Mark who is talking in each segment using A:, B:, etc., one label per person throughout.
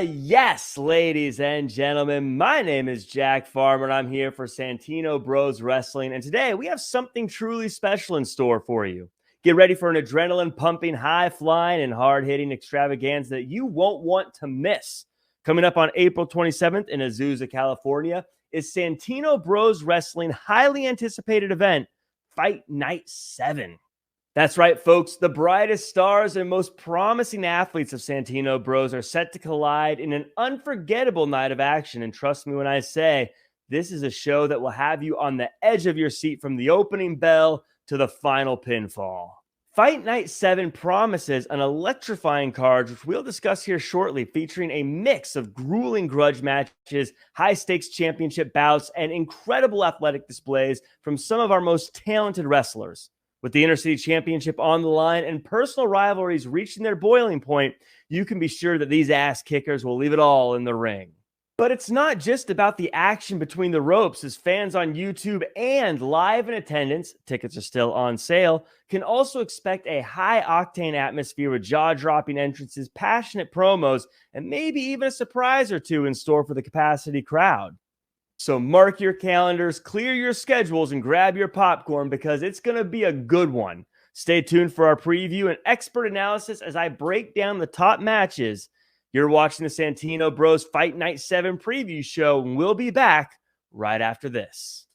A: Yes, ladies and gentlemen, my name is Jack Farmer, and I'm here for Santino Bros Wrestling, and today we have something truly special in store for you. Get ready for an adrenaline-pumping, high-flying, and hard-hitting extravaganza that you won't want to miss. Coming up on April 27th in Azusa, California, is Santino Bros Wrestling highly anticipated event, Fight Night 7. That's right, folks. The brightest stars and most promising athletes of Santino Bros are set to collide in an unforgettable night of action. And trust me when I say, this is a show that will have you on the edge of your seat from the opening bell to the final pinfall. Fight Night 7 promises an electrifying card, which we'll discuss here shortly, featuring a mix of grueling grudge matches, high-stakes championship bouts, and incredible athletic displays from some of our most talented wrestlers. With the Intercity Championship on the line and personal rivalries reaching their boiling point, you can be sure that these ass kickers will leave it all in the ring. But it's not just about the action between the ropes, as fans on YouTube and live in attendance, tickets are still on sale, can also expect a high-octane atmosphere with jaw-dropping entrances, passionate promos, and maybe even a surprise or two in store for the capacity crowd. So mark your calendars, clear your schedules, and grab your popcorn because it's going to be a good one. Stay tuned for our preview and expert analysis as I break down the top matches. You're watching the Santino Bros Fight Night 7 preview show, and we'll be back right after this.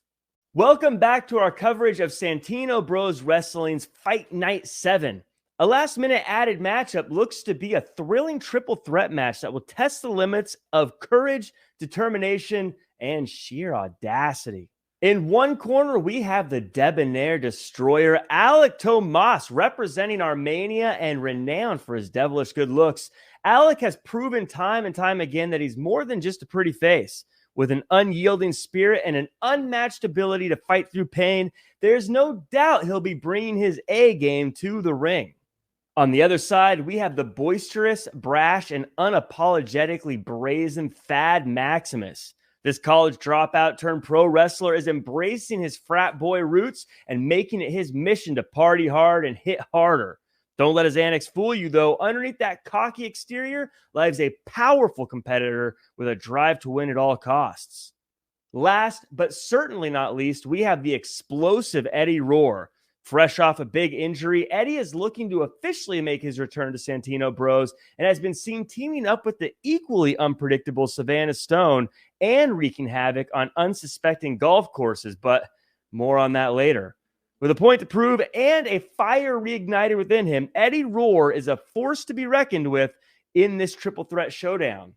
A: Welcome back to our coverage of Santino Bros Wrestling's Fight Night 7. A last-minute added matchup looks to be a thrilling triple threat match that will test the limits of courage, determination, and sheer audacity. In one corner, we have the debonair destroyer, Alec Tomas, representing Armenia and renowned for his devilish good looks. Alec has proven time and time again that he's more than just a pretty face. With an unyielding spirit and an unmatched ability to fight through pain, there's no doubt he'll be bringing his A game to the ring. On the other side, we have the boisterous, brash, and unapologetically brazen Thad Maximus. This college dropout turned pro wrestler is embracing his frat boy roots and making it his mission to party hard and hit harder. Don't let his antics fool you, though. Underneath that cocky exterior lies a powerful competitor with a drive to win at all costs. Last, but certainly not least, we have the explosive Eddie Roar. Fresh off a big injury, Eddie is looking to officially make his return to Santino Bros and has been seen teaming up with the equally unpredictable Savannah Stone and wreaking havoc on unsuspecting golf courses, but more on that later. With a point to prove and a fire reignited within him, Eddie Roar is a force to be reckoned with in this triple threat showdown.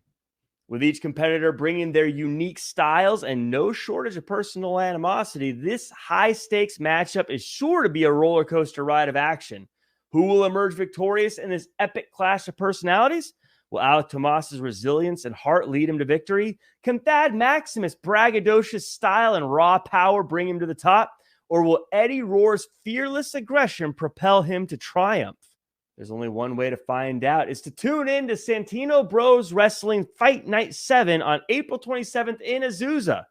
A: With each competitor bringing their unique styles and no shortage of personal animosity, this high-stakes matchup is sure to be a roller coaster ride of action. Who will emerge victorious in this epic clash of personalities? Will Alec Tomas's resilience and heart lead him to victory? Can Thad Maximus' braggadocious style and raw power bring him to the top? Or will Eddie Roar's fearless aggression propel him to triumph? There's only one way to find out, is to tune in to Santino Bros Wrestling Fight Night 7 on April 27th in Azusa.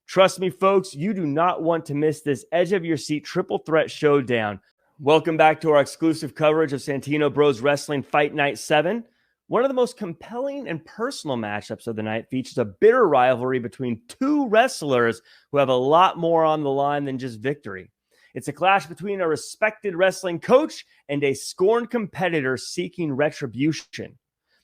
A: Trust me, folks, you do not want to miss this edge-of-your-seat triple threat showdown. Welcome back to our exclusive coverage of Santino Bros Wrestling Fight Night 7. One of the most compelling and personal matchups of the night features a bitter rivalry between two wrestlers who have a lot more on the line than just victory. It's a clash between a respected wrestling coach and a scorned competitor seeking retribution.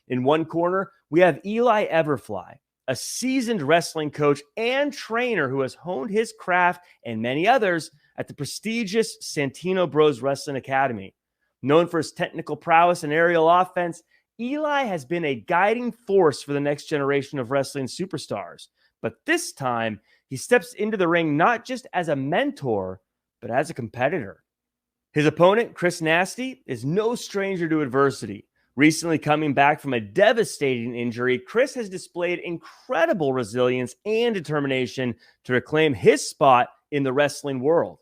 A: In one corner, we have Eli Everfly, a seasoned wrestling coach and trainer who has honed his craft and many others at the prestigious Santino Bros Wrestling Academy. Known for his technical prowess and aerial offense, Eli has been a guiding force for the next generation of wrestling superstars. But this time, he steps into the ring not just as a mentor, but as a competitor. His opponent, Chris Nasty, is no stranger to adversity. Recently coming back from a devastating injury, Chris has displayed incredible resilience and determination to reclaim his spot in the wrestling world.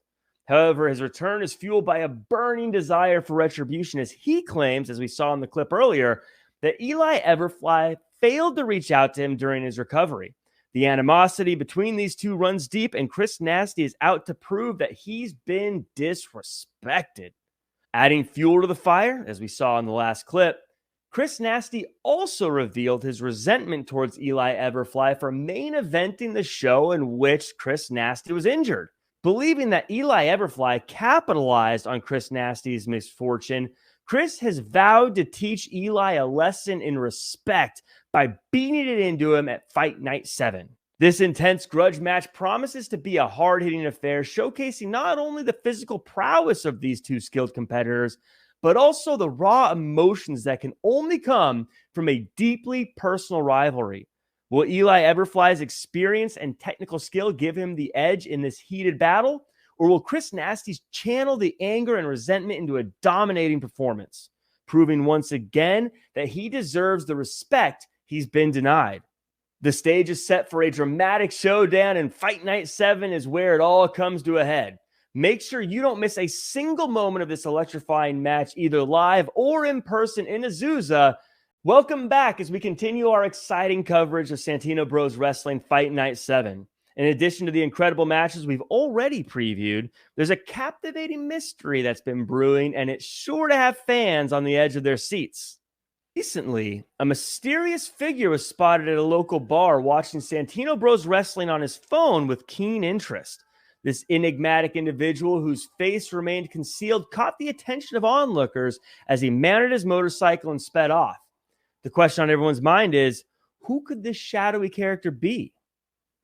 A: However, his return is fueled by a burning desire for retribution, as he claims, as we saw in the clip earlier, that Eli Everfly failed to reach out to him during his recovery. The animosity between these two runs deep, and Chris Nasty is out to prove that he's been disrespected. Adding fuel to the fire, as we saw in the last clip, Chris Nasty also revealed his resentment towards Eli Everfly for main eventing the show in which Chris Nasty was injured. Believing that Eli Everfly capitalized on Chris Nasty's misfortune, Chris has vowed to teach Eli a lesson in respect by beating it into him at Fight Night 7. This intense grudge match promises to be a hard-hitting affair, showcasing not only the physical prowess of these two skilled competitors, but also the raw emotions that can only come from a deeply personal rivalry. Will Eli Everfly's experience and technical skill give him the edge in this heated battle? Or will Chris Nasty's channel the anger and resentment into a dominating performance, proving once again that he deserves the respect he's been denied? The stage is set for a dramatic showdown, and Fight Night 7 is where it all comes to a head. Make sure you don't miss a single moment of this electrifying match, either live or in person in Azusa. Welcome back as we continue our exciting coverage of Santino Bros Wrestling Fight Night 7. In addition to the incredible matches we've already previewed, there's a captivating mystery that's been brewing, and it's sure to have fans on the edge of their seats. Recently, a mysterious figure was spotted at a local bar watching Santino Bros Wrestling on his phone with keen interest. This enigmatic individual, whose face remained concealed, caught the attention of onlookers as he mounted his motorcycle and sped off. The question on everyone's mind is, who could this shadowy character be?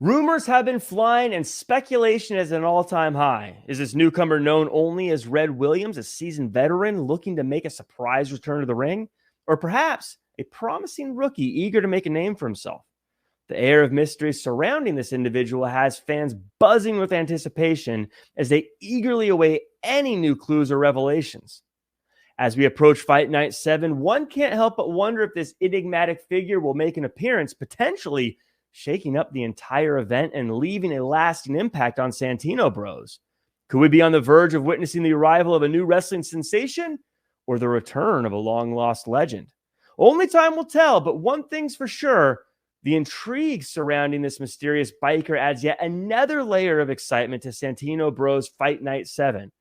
A: Rumors have been flying and speculation is at an all-time high. Is this newcomer known only as Red Williams, a seasoned veteran looking to make a surprise return to the ring? Or perhaps a promising rookie eager to make a name for himself? The air of mystery surrounding this individual has fans buzzing with anticipation as they eagerly await any new clues or revelations. As we approach Fight Night 7, one can't help but wonder if this enigmatic figure will make an appearance, potentially shaking up the entire event and leaving a lasting impact on Santino Bros. Could we be on the verge of witnessing the arrival of a new wrestling sensation or the return of a long-lost legend? Only time will tell, but one thing's for sure, the intrigue surrounding this mysterious biker adds yet another layer of excitement to Santino Bros Fight Night 7.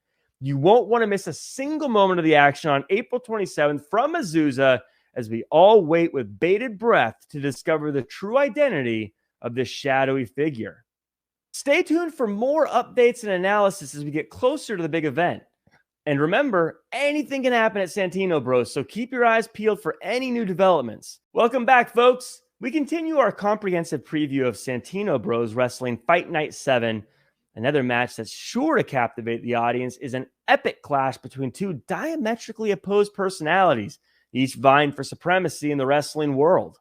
A: You won't want to miss a single moment of the action on April 27th from Azusa as we all wait with bated breath to discover the true identity of this shadowy figure. Stay tuned for more updates and analysis as we get closer to the big event. And remember, anything can happen at Santino Bros, so keep your eyes peeled for any new developments. Welcome back, folks. We continue our comprehensive preview of Santino Bros Wrestling Fight Night 7. Another match that's sure to captivate the audience is an epic clash between two diametrically opposed personalities, each vying for supremacy in the wrestling world.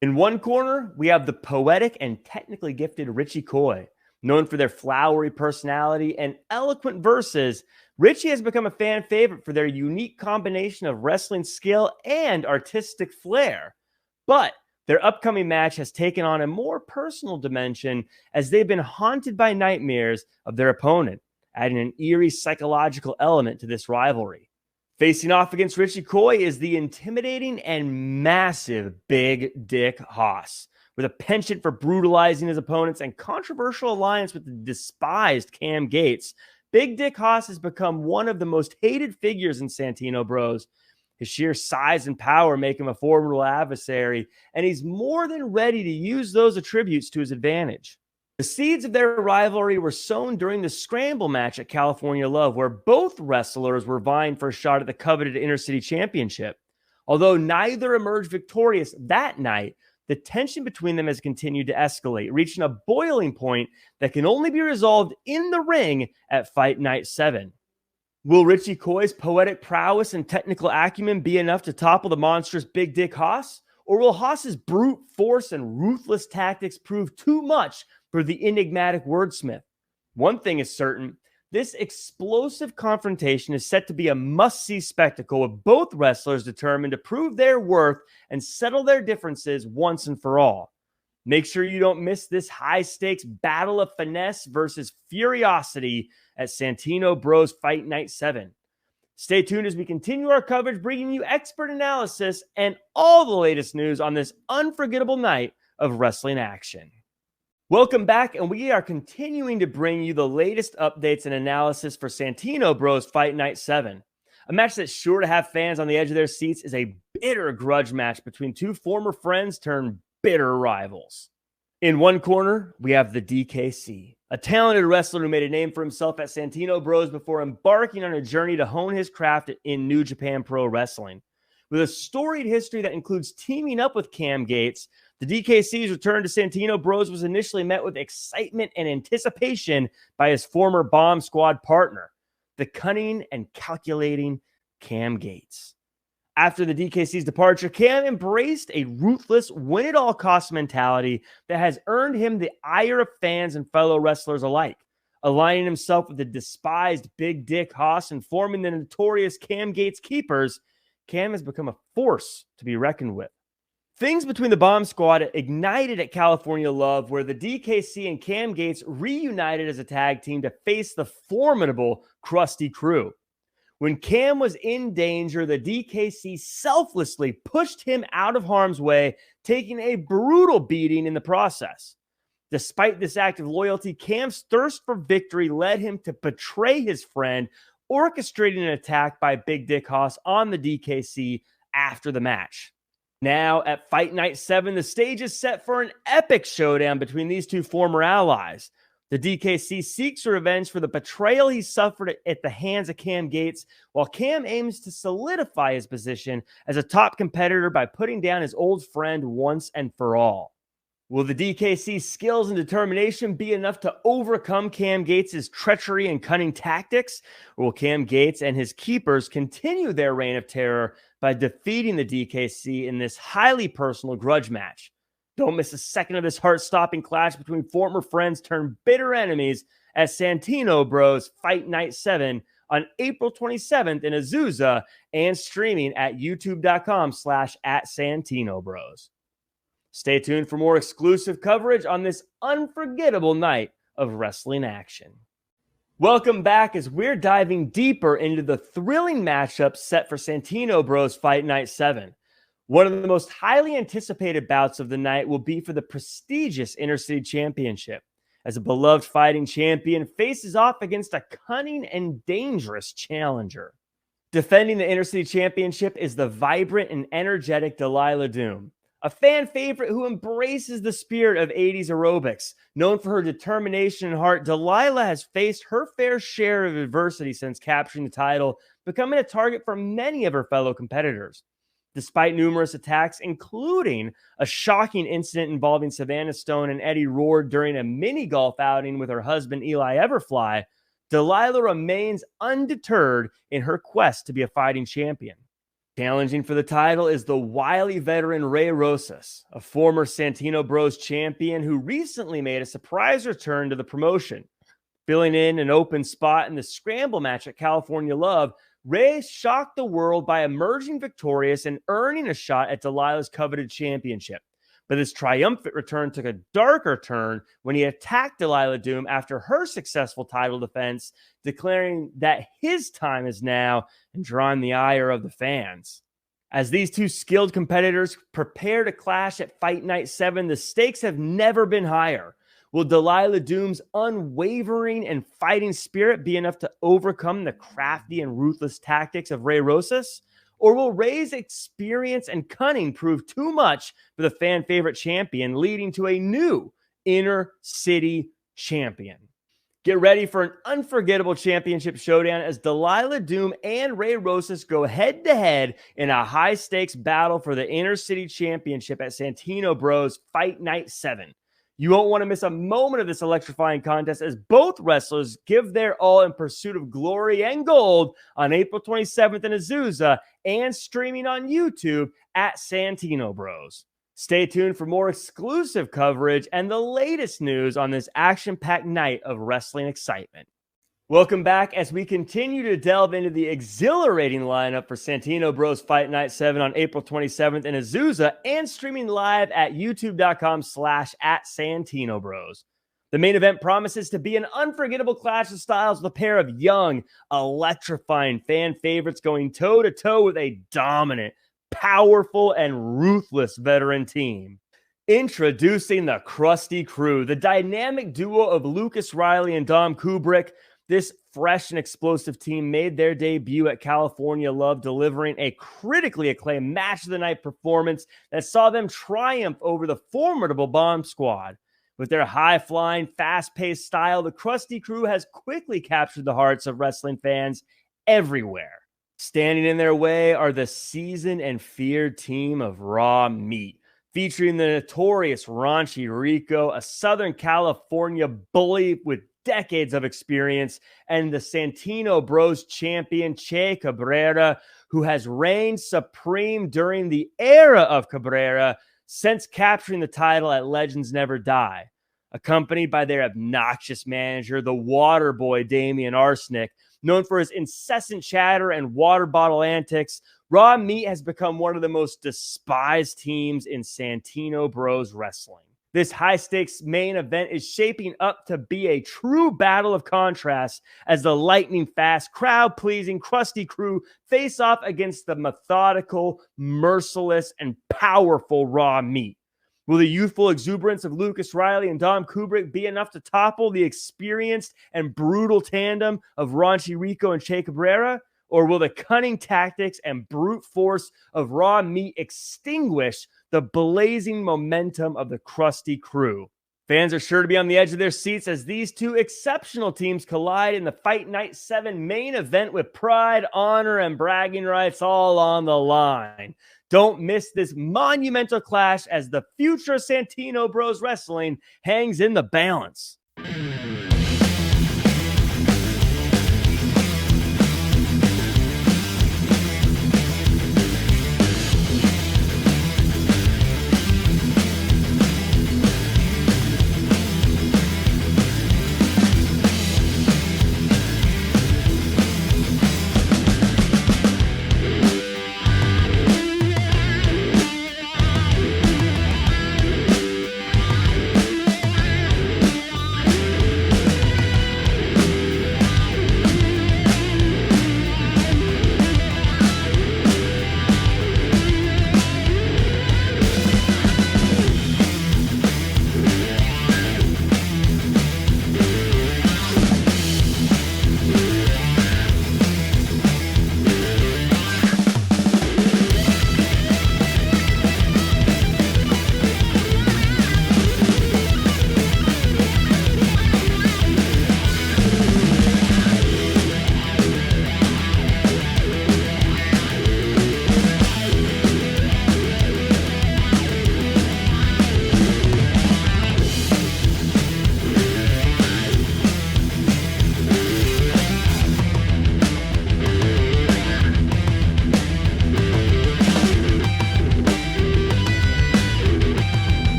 A: In one corner, we have the poetic and technically gifted Richie Coy. Known for their flowery personality and eloquent verses, Richie has become a fan favorite for their unique combination of wrestling skill and artistic flair. But their upcoming match has taken on a more personal dimension as they've been haunted by nightmares of their opponent, adding an eerie psychological element to this rivalry. Facing off against Richie Coy is the intimidating and massive Big Dick Haas, with a penchant for brutalizing his opponents and controversial alliance with the despised Cam Gates. Big Dick Haas has become one of the most hated figures in Santino Bros. His sheer size and power make him a formidable adversary, and he's more than ready to use those attributes to his advantage. The seeds of their rivalry were sown during the Scramble match at California Love, where both wrestlers were vying for a shot at the coveted Intercity Championship. Although neither emerged victorious that night, the tension between them has continued to escalate, reaching a boiling point that can only be resolved in the ring at Fight Night 7. Will Richie Coy's poetic prowess and technical acumen be enough to topple the monstrous Big Dick Haas? Or will Haas's brute force and ruthless tactics prove too much for the enigmatic wordsmith? One thing is certain, this explosive confrontation is set to be a must-see spectacle, with both wrestlers determined to prove their worth and settle their differences once and for all. Make sure you don't miss this high-stakes battle of finesse versus furiosity at Santino Bros Fight Night 7. Stay tuned as we continue our coverage, bringing you expert analysis and all the latest news on this unforgettable night of wrestling action. Welcome back, and we are continuing to bring you the latest updates and analysis for Santino Bros Fight Night 7. A match that's sure to have fans on the edge of their seats is a bitter grudge match between two former friends turned bitter rivals. In one corner, we have the DKC, a talented wrestler who made a name for himself at Santino Bros before embarking on a journey to hone his craft in New Japan Pro Wrestling. With a storied history that includes teaming up with Cam Gates, the DKC's return to Santino Bros was initially met with excitement and anticipation by his former Bomb Squad partner, the cunning and calculating Cam Gates. After the DKC's departure, Cam embraced a ruthless, win-at-all-cost mentality that has earned him the ire of fans and fellow wrestlers alike. Aligning himself with the despised Big Dick Haas and forming the notorious Cam Gates Keepers, Cam has become a force to be reckoned with. Things between the Bomb Squad ignited at California Love, where the DKC and Cam Gates reunited as a tag team to face the formidable Krusty Krew. When Cam was in danger, the DKC selflessly pushed him out of harm's way, taking a brutal beating in the process. Despite this act of loyalty, Cam's thirst for victory led him to betray his friend, orchestrating an attack by Big Dick Haas on the DKC after the match. Now, at Fight Night 7, the stage is set for an epic showdown between these two former allies. The DKC seeks revenge for the betrayal he suffered at the hands of Cam Gates, while Cam aims to solidify his position as a top competitor by putting down his old friend once and for all. Will the DKC's skills and determination be enough to overcome Cam Gates' treachery and cunning tactics? Or will Cam Gates and his keepers continue their reign of terror by defeating the DKC in this highly personal grudge match? Don't miss a second of this heart-stopping clash between former friends turned bitter enemies at Santino Bros Fight Night 7 on April 27th in Azusa and streaming at youtube.com/@SantinoBros. Stay tuned for more exclusive coverage on this unforgettable night of wrestling action. Welcome back as we're diving deeper into the thrilling matchup set for Santino Bros Fight Night 7. One of the most highly anticipated bouts of the night will be for the prestigious Intercity Championship, as a beloved fighting champion faces off against a cunning and dangerous challenger. Defending the Intercity Championship is the vibrant and energetic Delilah Doom, a fan favorite who embraces the spirit of 80s aerobics. Known for her determination and heart, Delilah has faced her fair share of adversity since capturing the title, becoming a target for many of her fellow competitors. Despite numerous attacks, including a shocking incident involving Savannah Stone and Eddie Roard during a mini golf outing with her husband Eli Everfly, Delilah remains undeterred in her quest to be a fighting champion. Challenging for the title is the wily veteran Rosas, a former Santino Bros champion who recently made a surprise return to the promotion. Filling in an open spot in the scramble match at California Love, Ray shocked the world by emerging victorious and earning a shot at Delilah's coveted championship. But his triumphant return took a darker turn when he attacked Delilah Doom after her successful title defense, declaring that his time is now and drawing the ire of the fans. As these two skilled competitors prepare to clash at Fight Night 7, the stakes have never been higher. Will Delilah Doom's unwavering and fighting spirit be enough to overcome the crafty and ruthless tactics of Rosas? Or will Ray's experience and cunning prove too much for the fan favorite champion, leading to a new Inner City champion? Get ready for an unforgettable championship showdown as Delilah Doom and Rosas go head-to-head in a high-stakes battle for the Inner City Championship at Santino Bros Fight Night 7. You won't want to miss a moment of this electrifying contest as both wrestlers give their all in pursuit of glory and gold on April 27th in Azusa and streaming on YouTube at Santino Bros. Stay tuned for more exclusive coverage and the latest news on this action-packed night of wrestling excitement. Welcome back as we continue to delve into the exhilarating lineup for Santino Bros Fight Night 7 on April 27th in Azusa and streaming live at youtube.com/@Santino Bros. The main event promises to be an unforgettable clash of styles with a pair of young, electrifying fan favorites going toe-to-toe with a dominant, powerful, and ruthless veteran team. Introducing the Krusty Krew, the dynamic duo of Lucas Riley and Dom Kubrick. This fresh and explosive team made their debut at California Love, delivering a critically acclaimed match of the night performance that saw them triumph over the formidable Bomb Squad. With their high-flying, fast-paced style, the Krusty Krew has quickly captured the hearts of wrestling fans everywhere. Standing in their way are the seasoned and feared team of Raw Meat, featuring the notorious raunchy Rico, a Southern California bully with decades of experience, and the Santino Bros champion Che Cabrera, who has reigned supreme during the era of Cabrera since capturing the title at Legends Never Die. Accompanied by their obnoxious manager, the water boy Damian Arsenic, known for his incessant chatter and water bottle antics, Raw Meat has become one of the most despised teams in Santino Bros wrestling. This high-stakes main event is shaping up to be a true battle of contrasts as the lightning-fast, crowd-pleasing Krusty Krew face off against the methodical, merciless, and powerful Raw Meat. Will the youthful exuberance of Lucas Riley and Dom Kubrick be enough to topple the experienced and brutal tandem of raunchy Rico and Che Cabrera? Or will the cunning tactics and brute force of Raw Meat extinguish the blazing momentum of the Krusty Krew? Fans are sure to be on the edge of their seats as these two exceptional teams collide in the Fight Night 7 main event with pride, honor, and bragging rights all on the line. Don't miss this monumental clash as the future of Santino Bros Wrestling hangs in the balance.